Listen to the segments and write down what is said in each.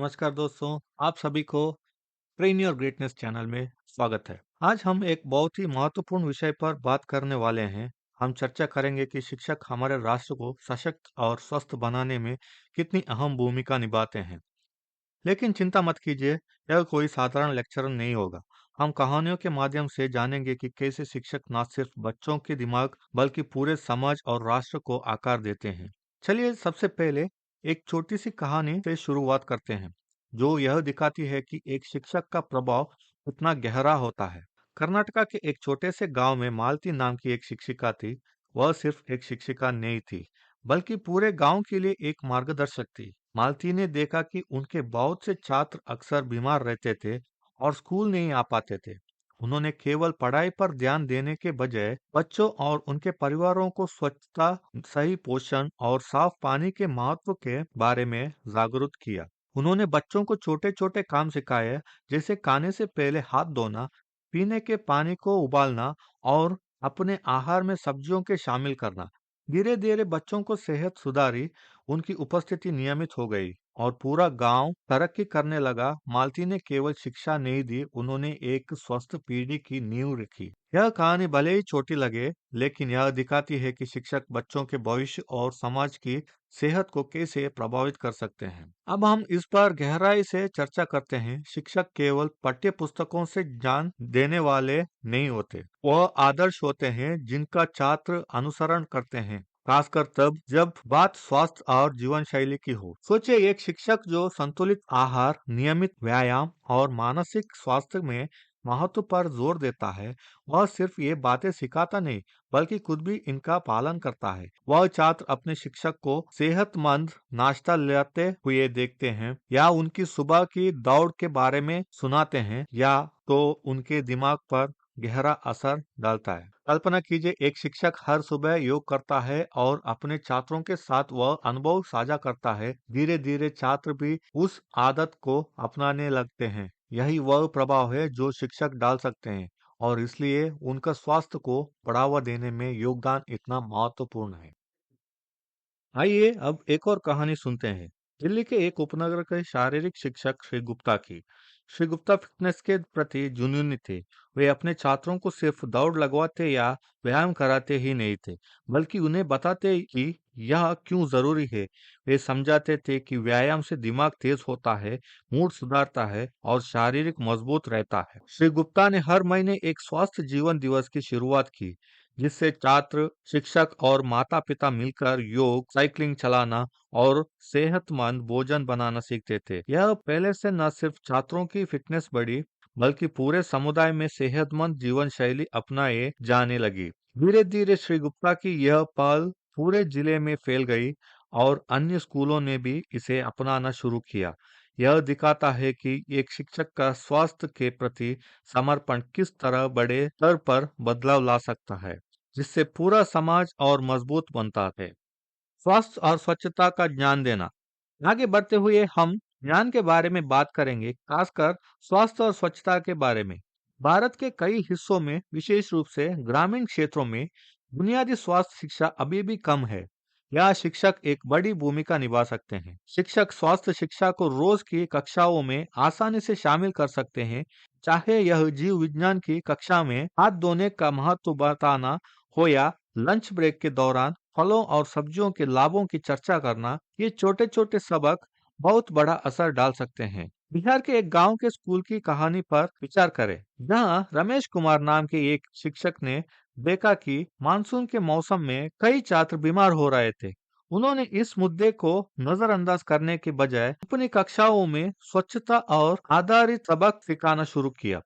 नमस्कार दोस्तों, आप सभी को ट्रेन योर ग्रेटनेस चैनल में स्वागत है। आज हम एक बहुत ही महत्वपूर्ण विषय पर बात करने वाले हैं। हम चर्चा करेंगे कि शिक्षक हमारे राष्ट्र को सशक्त और स्वस्थ बनाने में कितनी अहम भूमिका निभाते हैं। लेकिन चिंता मत कीजिए, यह कोई साधारण लेक्चर नहीं होगा। हम कहानियों के माध्यम से जानेंगे कि कैसे शिक्षक न सिर्फ बच्चों के दिमाग बल्कि पूरे समाज और राष्ट्र को आकार देते हैं। चलिए सबसे पहले एक छोटी सी कहानी से शुरुआत करते हैं, जो यह दिखाती है कि एक शिक्षक का प्रभाव कितना गहरा होता है। कर्नाटका के एक छोटे से गांव में मालती नाम की एक शिक्षिका थी। वह सिर्फ एक शिक्षिका नहीं थी, बल्कि पूरे गांव के लिए एक मार्गदर्शक थी। मालती ने देखा कि उनके बहुत से छात्र अक्सर बीमार रहते थे और स्कूल नहीं आ पाते थे। उन्होंने केवल पढ़ाई पर ध्यान देने के बजाय बच्चों और उनके परिवारों को स्वच्छता, सही पोषण और साफ पानी के महत्व के बारे में जागरूक किया। उन्होंने बच्चों को छोटे छोटे काम सिखाए, जैसे खाने से पहले हाथ धोना, पीने के पानी को उबालना और अपने आहार में सब्जियों के शामिल करना। धीरे धीरे बच्चों को सेहत सुधारी, उनकी उपस्थिति नियमित हो गई और पूरा गांव तरक्की करने लगा। मालती ने केवल शिक्षा नहीं दी, उन्होंने एक स्वस्थ पीढ़ी की नींव रखी। यह कहानी भले ही छोटी लगे, लेकिन यह दिखाती है कि शिक्षक बच्चों के भविष्य और समाज की सेहत को कैसे प्रभावित कर सकते हैं। अब हम इस पर गहराई से चर्चा करते हैं। शिक्षक केवल पाठ्य पुस्तकों से ज्ञान देने वाले नहीं होते, वह आदर्श होते हैं जिनका छात्र अनुसरण करते हैं, खासकर तब जब बात स्वास्थ्य और जीवन शैली की हो। सोचिए, एक शिक्षक जो संतुलित आहार, नियमित व्यायाम और मानसिक स्वास्थ्य में महत्व पर जोर देता है, वह सिर्फ ये बातें सिखाता नहीं, बल्कि खुद भी इनका पालन करता है। वह छात्र अपने शिक्षक को सेहतमंद नाश्ता लेते हुए देखते हैं, या उनकी सुबह की दौड़ के बारे में सुनाते हैं, या तो उनके दिमाग पर गहरा असर डालता है। कल्पना कीजिए, एक शिक्षक हर सुबह योग करता है और अपने छात्रों के साथ वह अनुभव साझा करता है। धीरे धीरे छात्र भी उस आदत को अपनाने लगते हैं। यही वह प्रभाव है जो शिक्षक डाल सकते हैं, और इसलिए उनका स्वास्थ्य को बढ़ावा देने में योगदान इतना महत्वपूर्ण है। आइए अब एक और कहानी सुनते हैं। दिल्ली के एक उपनगर के शारीरिक शिक्षक श्री गुप्ता की। श्री गुप्ता फिटनेस के प्रति जुनूनी थे। वे अपने छात्रों को सिर्फ दौड़ लगवाते या व्यायाम कराते ही नहीं थे, बल्कि उन्हें बताते कि यह क्यों जरूरी है। वे समझाते थे कि व्यायाम से दिमाग तेज होता है, मूड सुधारता है और शारीरिक मजबूत रहता है। श्री गुप्ता ने हर महीने एक स्वास्थ्य जीवन दिवस की शुरुआत की, जिससे छात्र, शिक्षक और माता-पिता मिलकर योग, साइकिलिंग चलाना और सेहतमंद भोजन बनाना सीखते थे। यह पहले से न सिर्फ छात्रों की फिटनेस बढ़ी, बल्कि पूरे समुदाय में सेहतमंद जीवन शैली अपनाए जाने लगी। धीरे धीरे श्री गुप्ता की यह पहल पूरे जिले में फैल गई और अन्य स्कूलों ने भी इसे अपनाना शुरू किया। यह दिखाता है कि एक शिक्षक का स्वास्थ्य के प्रति समर्पण किस तरह बड़े स्तर पर बदलाव ला सकता है, जिससे पूरा समाज और मजबूत बनता है। स्वास्थ्य और स्वच्छता का ज्ञान देना। आगे बढ़ते हुए हम ज्ञान के बारे में बात करेंगे, खासकर स्वास्थ्य और स्वच्छता के बारे में। भारत के कई हिस्सों में, विशेष रूप से ग्रामीण क्षेत्रों में, बुनियादी स्वास्थ्य शिक्षा अभी भी कम है। यहाँ शिक्षक एक बड़ी भूमिका निभा सकते हैं। शिक्षक स्वास्थ्य शिक्षा को रोज की कक्षाओं में आसानी से शामिल कर सकते हैं, चाहे यह जीव विज्ञान की कक्षा में हाथ धोने का महत्व बताना हो या लंच ब्रेक के दौरान फलों और सब्जियों के लाभों की चर्चा करना। ये छोटे छोटे सबक बहुत बड़ा असर डाल सकते हैं। बिहार के एक गांव के स्कूल की कहानी पर विचार करें, जहां रमेश कुमार नाम के एक शिक्षक ने देखा कि मानसून के मौसम में कई छात्र बीमार हो रहे थे। उन्होंने इस मुद्दे को नजरअंदाज करने के बजाय अपनी कक्षाओं में स्वच्छता और आधारित सबक सिखाना शुरू किया।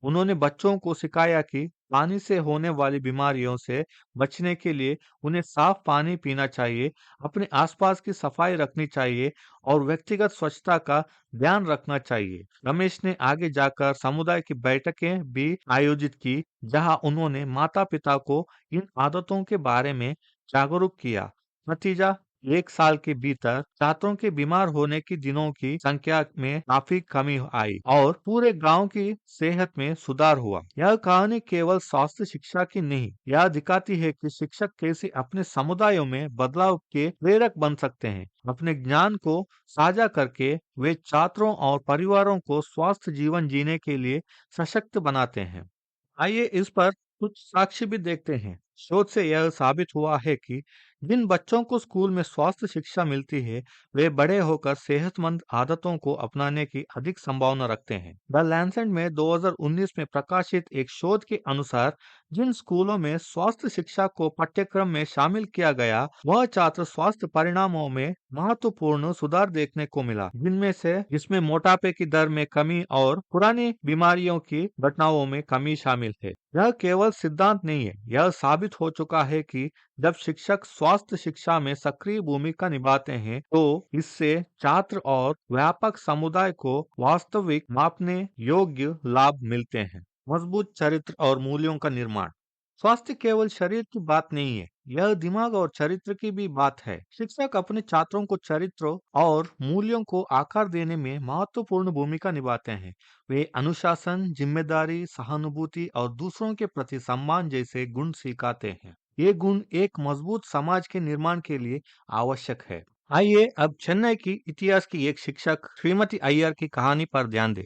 उन्होंने बच्चों को सिखाया कि पानी से होने वाली बीमारियों से बचने के लिए उन्हें साफ पानी पीना चाहिए, अपने आसपास की सफाई रखनी चाहिए और व्यक्तिगत स्वच्छता का ध्यान रखना चाहिए। रमेश ने आगे जाकर समुदाय की बैठकें भी आयोजित की, जहां उन्होंने माता-पिता को इन आदतों के बारे में जागरूक किया। नतीजा, एक साल के भीतर छात्रों के बीमार होने की दिनों की संख्या में काफी कमी आई और पूरे गांव की सेहत में सुधार हुआ। यह कहानी केवल स्वास्थ्य शिक्षा की नहीं, यह दिखाती है कि शिक्षक कैसे अपने समुदायों में बदलाव के प्रेरक बन सकते हैं। अपने ज्ञान को साझा करके वे छात्रों और परिवारों को स्वस्थ जीवन जीने के लिए सशक्त बनाते हैं। आइए इस पर कुछ साक्ष्य भी देखते हैं। शोध से यह साबित हुआ है कि जिन बच्चों को स्कूल में स्वास्थ्य शिक्षा मिलती है, वे बड़े होकर सेहतमंद आदतों को अपनाने की अधिक संभावना रखते हैं। द लैंसेट में 2019 में प्रकाशित एक शोध के अनुसार जिन स्कूलों में स्वास्थ्य शिक्षा को पाठ्यक्रम में शामिल किया गया, वह छात्र स्वास्थ्य परिणामों में महत्वपूर्ण सुधार देखने को मिला, जिसमें मोटापे की दर में कमी और पुरानी बीमारियों की घटनाओं में कमी शामिल है। यह केवल सिद्धांत नहीं है, यह साबित हो चुका है कि जब शिक्षक स्वास्थ्य शिक्षा में सक्रिय भूमिका निभाते हैं, तो इससे छात्र और व्यापक समुदाय को वास्तविक मापने योग्य लाभ मिलते हैं। मजबूत चरित्र और मूल्यों का निर्माण। स्वास्थ्य केवल शरीर की बात नहीं है, यह दिमाग और चरित्र की भी बात है। शिक्षक अपने छात्रों को चरित्र और मूल्यों को आकार देने में महत्वपूर्ण भूमिका निभाते हैं। वे अनुशासन, जिम्मेदारी, सहानुभूति और दूसरों के प्रति सम्मान जैसे गुण सिखाते हैं। ये गुण एक मजबूत समाज के निर्माण के लिए आवश्यक है। आइए अब चेन्नई की इतिहास की एक शिक्षक श्रीमती अय्यर की कहानी पर ध्यान दें।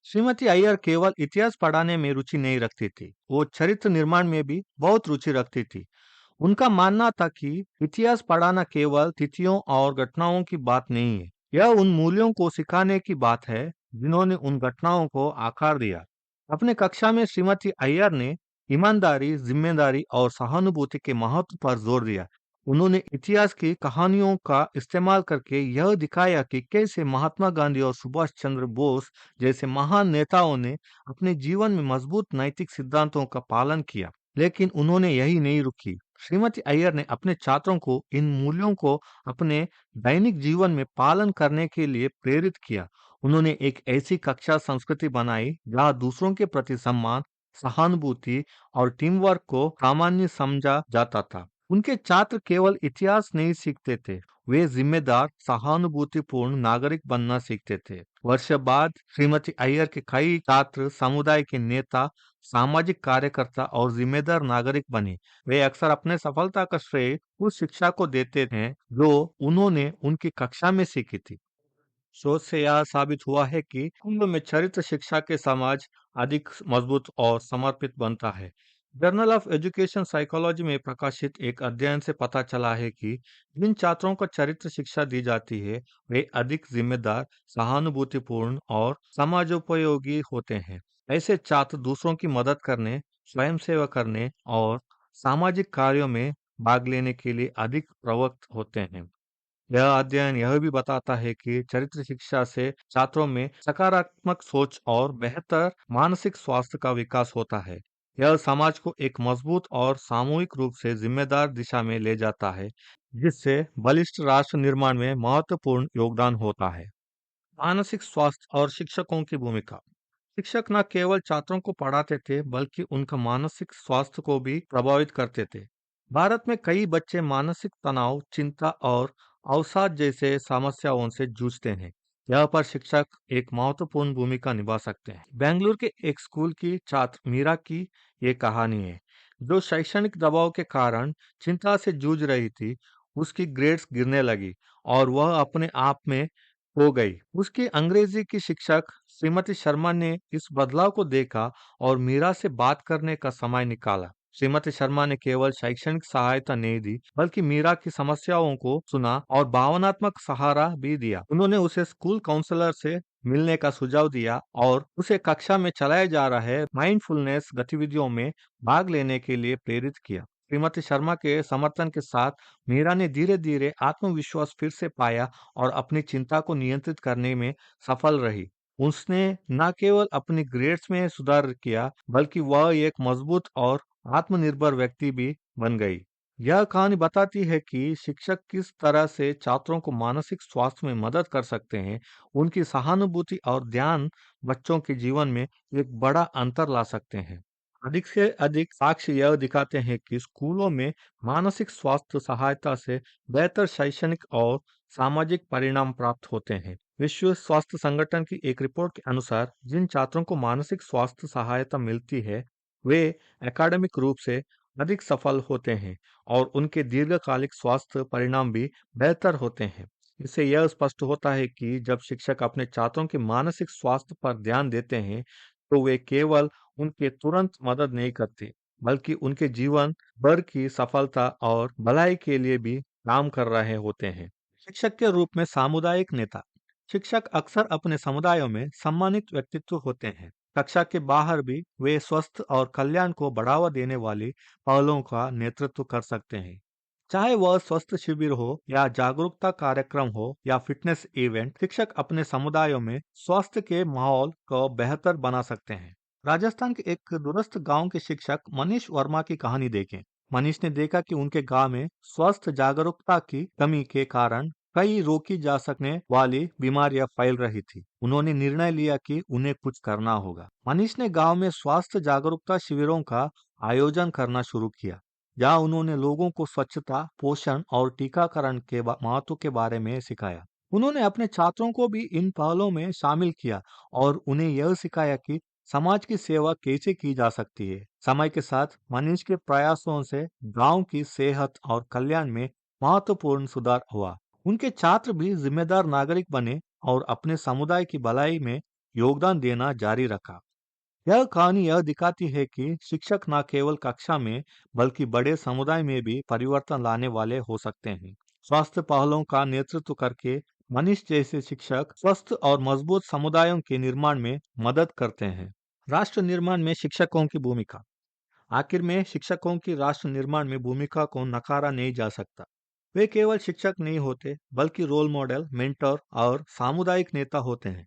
श्रीमती अय्यर केवल इतिहास पढ़ाने में रुचि नहीं रखती थी, वो चरित्र निर्माण में भी बहुत रुचि रखती थी। उनका मानना था कि इतिहास पढ़ाना केवल तिथियों और घटनाओं की बात नहीं है, यह उन मूल्यों को सिखाने की बात है जिन्होंने उन घटनाओं को आकार दिया। अपने कक्षा में श्रीमती अय्यर ने ईमानदारी, जिम्मेदारी और सहानुभूति के महत्व पर जोर दिया। उन्होंने इतिहास की कहानियों का इस्तेमाल करके यह दिखाया कि कैसे महात्मा गांधी और सुभाष चंद्र बोस जैसे महान नेताओं ने अपने जीवन में मजबूत नैतिक सिद्धांतों का पालन किया। लेकिन उन्होंने यही नहीं रुकी। श्रीमती अय्यर ने अपने छात्रों को इन मूल्यों को अपने दैनिक जीवन में पालन करने के लिए प्रेरित किया। उन्होंने एक ऐसी कक्षा संस्कृति बनाई जहाँ दूसरों के प्रति सम्मान, सहानुभूति और टीम वर्क को सामान्य समझा जाता था। उनके छात्र केवल इतिहास नहीं सीखते थे, वे जिम्मेदार, सहानुभूतिपूर्ण नागरिक बनना सीखते थे। वर्ष बाद श्रीमती अय्यर के कई छात्र समुदाय के नेता, सामाजिक कार्यकर्ता और जिम्मेदार नागरिक बने। वे अक्सर अपने सफलता का श्रेय उस शिक्षा को देते हैं जो उन्होंने उनकी कक्षा में सीखी थी। शोध से यह साबित हुआ है कि कुंभ में चरित्र शिक्षा के समाज अधिक मजबूत और समर्पित बनता है। जर्नल ऑफ एजुकेशन साइकोलॉजी में प्रकाशित एक अध्ययन से पता चला है कि जिन छात्रों को चरित्र शिक्षा दी जाती है, वे अधिक जिम्मेदार, सहानुभूतिपूर्ण और समाजोपयोगी होते हैं। ऐसे छात्र दूसरों की मदद करने, स्वयं सेवा करने और सामाजिक कार्यों में भाग लेने के लिए अधिक प्रवृत्त होते हैं। यह अध्ययन यह भी बताता है कि चरित्र शिक्षा से छात्रों में सकारात्मक सोच और बेहतर मानसिक स्वास्थ्य का विकास होता है। यह समाज को एक मजबूत और सामूहिक रूप से जिम्मेदार दिशा में ले जाता है, जिससे बलिष्ठ राष्ट्र निर्माण में महत्वपूर्ण योगदान होता है। मानसिक स्वास्थ्य और शिक्षकों की भूमिका। शिक्षक न केवल छात्रों को पढ़ाते थे, बल्कि उनका मानसिक स्वास्थ्य को भी प्रभावित करते थे। भारत में कई बच्चे मानसिक तनाव, चिंता और अवसाद जैसे समस्याओं से जूझते हैं। यहाँ पर शिक्षक एक महत्वपूर्ण भूमिका निभा सकते हैं। बेंगलुरु के एक स्कूल की छात्र मीरा की ये कहानी है, जो शैक्षणिक दबाव के कारण चिंता से जूझ रही थी। उसकी ग्रेड्स गिरने लगी और वह अपने आप में हो गई। उसकी अंग्रेजी की शिक्षक श्रीमती शर्मा ने इस बदलाव को देखा और मीरा से बात करने का समय निकाला। श्रीमती शर्मा ने केवल शैक्षणिक सहायता नहीं दी, बल्कि मीरा की समस्याओं को सुना और भावनात्मक सहारा भी दिया। उन्होंने उसे स्कूल काउंसलर से मिलने का सुझाव दिया और उसे कक्षा में चलाए जा रहे माइंडफुलनेस गतिविधियों में भाग लेने के लिए प्रेरित किया। श्रीमती शर्मा के समर्थन के साथ मीरा ने धीरे धीरे आत्मविश्वास फिर से पाया और अपनी चिंता को नियंत्रित करने में सफल रही। उसने न केवल अपनी ग्रेड्स में सुधार किया, बल्कि वह एक मजबूत और आत्मनिर्भर व्यक्ति भी बन गई। यह कहानी बताती है कि शिक्षक किस तरह से छात्रों को मानसिक स्वास्थ्य में मदद कर सकते हैं। उनकी सहानुभूति और ध्यान बच्चों के जीवन में एक बड़ा अंतर ला सकते हैं। अधिक से अधिक साक्ष्य यह दिखाते हैं कि स्कूलों में मानसिक स्वास्थ्य सहायता से बेहतर शैक्षणिक और सामाजिक परिणाम प्राप्त होते हैं। विश्व स्वास्थ्य संगठन की एक रिपोर्ट के अनुसार जिन छात्रों को मानसिक स्वास्थ्य सहायता मिलती है, वे एकेडमिक रूप से अधिक सफल होते हैं और उनके दीर्घकालिक स्वास्थ्य परिणाम भी बेहतर होते हैं। इससे यह स्पष्ट होता है कि जब शिक्षक अपने छात्रों के मानसिक स्वास्थ्य पर ध्यान देते हैं, तो वे केवल उनके तुरंत मदद नहीं करते, बल्कि उनके जीवन भर की सफलता और भलाई के लिए भी काम कर रहे होते हैं। शिक्षक के रूप में सामुदायिक नेता। शिक्षक अक्सर अपने समुदायों में सम्मानित व्यक्तित्व होते हैं। कक्षा के बाहर भी वे स्वस्थ और कल्याण को बढ़ावा देने वाली पहलों का नेतृत्व कर सकते हैं। चाहे वह स्वस्थ शिविर हो या जागरूकता कार्यक्रम हो या फिटनेस इवेंट, शिक्षक अपने समुदायों में स्वास्थ्य के माहौल को बेहतर बना सकते हैं। राजस्थान के एक दूरस्थ गांव के शिक्षक मनीष वर्मा की कहानी देखें। मनीष ने देखा कि उनके गांव में स्वास्थ्य जागरूकता की कमी के कारण कई रोकी जा सकने वाली बीमारियां फैल रही थी। उन्होंने निर्णय लिया कि उन्हें कुछ करना होगा। मनीष ने गांव में स्वास्थ्य जागरूकता शिविरों का आयोजन करना शुरू किया, जहां उन्होंने लोगों को स्वच्छता, पोषण और टीकाकरण के महत्व के बारे में सिखाया। उन्होंने अपने छात्रों को भी इन पहलों में शामिल किया और उन्हें यह सिखाया कि समाज की सेवा कैसे की जा सकती है। समय के साथ मनीष के प्रयासों से गांव की सेहत और कल्याण में महत्वपूर्ण सुधार हुआ। उनके छात्र भी जिम्मेदार नागरिक बने और अपने समुदाय की भलाई में योगदान देना जारी रखा। यह कहानी यह दिखाती है कि शिक्षक न केवल कक्षा में बल्कि बड़े समुदाय में भी परिवर्तन लाने वाले हो सकते हैं। स्वास्थ्य पहलों का नेतृत्व करके मनीष जैसे शिक्षक स्वस्थ और मजबूत समुदायों के निर्माण में मदद करते हैं। राष्ट्र निर्माण में शिक्षकों की भूमिका। आखिर में शिक्षकों की राष्ट्र निर्माण में भूमिका को नकारा नहीं जा सकता। वे केवल शिक्षक नहीं होते, बल्कि रोल मॉडल, मेंटर और सामुदायिक नेता होते हैं।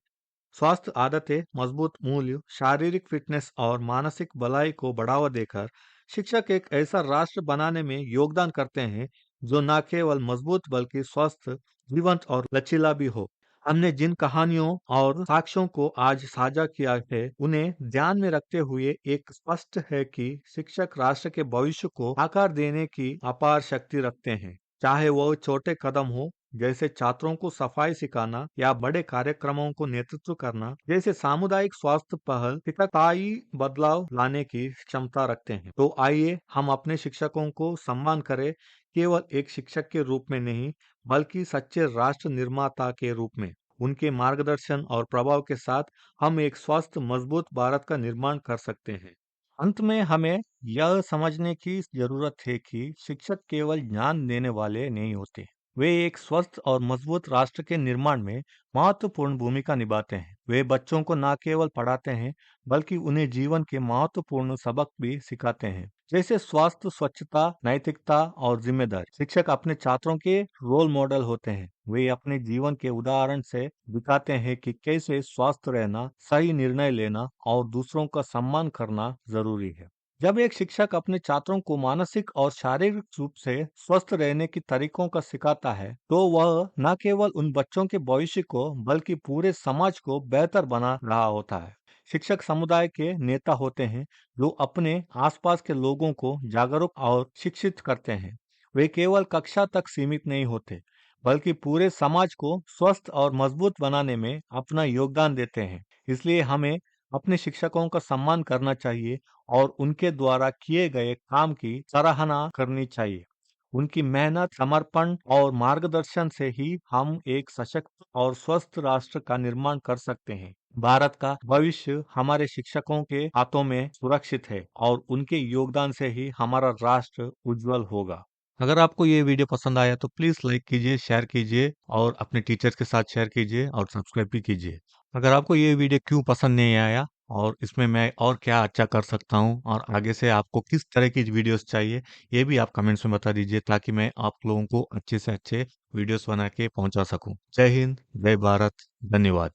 स्वास्थ्य आदतें, मजबूत मूल्य, शारीरिक फिटनेस और मानसिक भलाई को बढ़ावा देकर शिक्षक एक ऐसा राष्ट्र बनाने में योगदान करते हैं जो न केवल मजबूत बल्कि स्वस्थ, जीवंत और लचीला भी हो। हमने जिन कहानियों और साक्ष्यों को आज साझा किया है, उन्हें ध्यान में रखते हुए एक स्पष्ट है कि शिक्षक राष्ट्र के भविष्य को आकार देने की अपार शक्ति रखते हैं। चाहे वो छोटे कदम हो, जैसे छात्रों को सफाई सिखाना, या बड़े कार्यक्रमों को नेतृत्व करना जैसे सामुदायिक स्वास्थ्य पहल, स्थायी बदलाव लाने की क्षमता रखते हैं। तो आइए हम अपने शिक्षकों को सम्मान करें, केवल एक शिक्षक के रूप में नहीं, बल्कि सच्चे राष्ट्र निर्माता के रूप में। उनके मार्गदर्शन और प्रभाव के साथ हम एक स्वस्थ, मजबूत भारत का निर्माण कर सकते हैं। अंत में हमें यह समझने की जरूरत है कि शिक्षक केवल ज्ञान देने वाले नहीं होते, वे एक स्वस्थ और मजबूत राष्ट्र के निर्माण में महत्वपूर्ण भूमिका निभाते हैं। वे बच्चों को न केवल पढ़ाते हैं, बल्कि उन्हें जीवन के महत्वपूर्ण सबक भी सिखाते हैं, जैसे स्वास्थ्य, स्वच्छता, नैतिकता और जिम्मेदारी। शिक्षक अपने छात्रों के रोल मॉडल होते हैं। वे अपने जीवन के उदाहरण से दिखाते हैं कि कैसे स्वस्थ रहना, सही निर्णय लेना और दूसरों का सम्मान करना जरूरी है। जब एक शिक्षक अपने छात्रों को मानसिक और शारीरिक रूप से स्वस्थ रहने के तरीकों का सिखाता है, तो वह न केवल उन बच्चों के भविष्य को बल्कि पूरे समाज को बेहतर बना रहा होता है। शिक्षक समुदाय के नेता होते हैं जो अपने आसपास के लोगों को जागरूक और शिक्षित करते हैं। वे केवल कक्षा तक सीमित नहीं होते, बल्कि पूरे समाज को स्वस्थ और मजबूत बनाने में अपना योगदान देते हैं। इसलिए हमें अपने शिक्षकों का सम्मान करना चाहिए और उनके द्वारा किए गए काम की सराहना करनी चाहिए। उनकी मेहनत, समर्पण और मार्गदर्शन से ही हम एक सशक्त और स्वस्थ राष्ट्र का निर्माण कर सकते हैं। भारत का भविष्य हमारे शिक्षकों के हाथों में सुरक्षित है और उनके योगदान से ही हमारा राष्ट्र उज्जवल होगा। अगर आपको ये वीडियो पसंद आया तो प्लीज लाइक कीजिए, शेयर कीजिए और अपने टीचर्स के साथ शेयर कीजिए और सब्सक्राइब भी कीजिए। अगर आपको ये वीडियो क्यों पसंद नहीं आया और इसमें मैं और क्या अच्छा कर सकता हूँ और आगे से आपको किस तरह की वीडियोस चाहिए, ये भी आप कमेंट्स में बता दीजिए, ताकि मैं आप लोगों को अच्छे से अच्छे वीडियोस बना के पहुंचा सकूं। जय हिंद, जय भारत, धन्यवाद।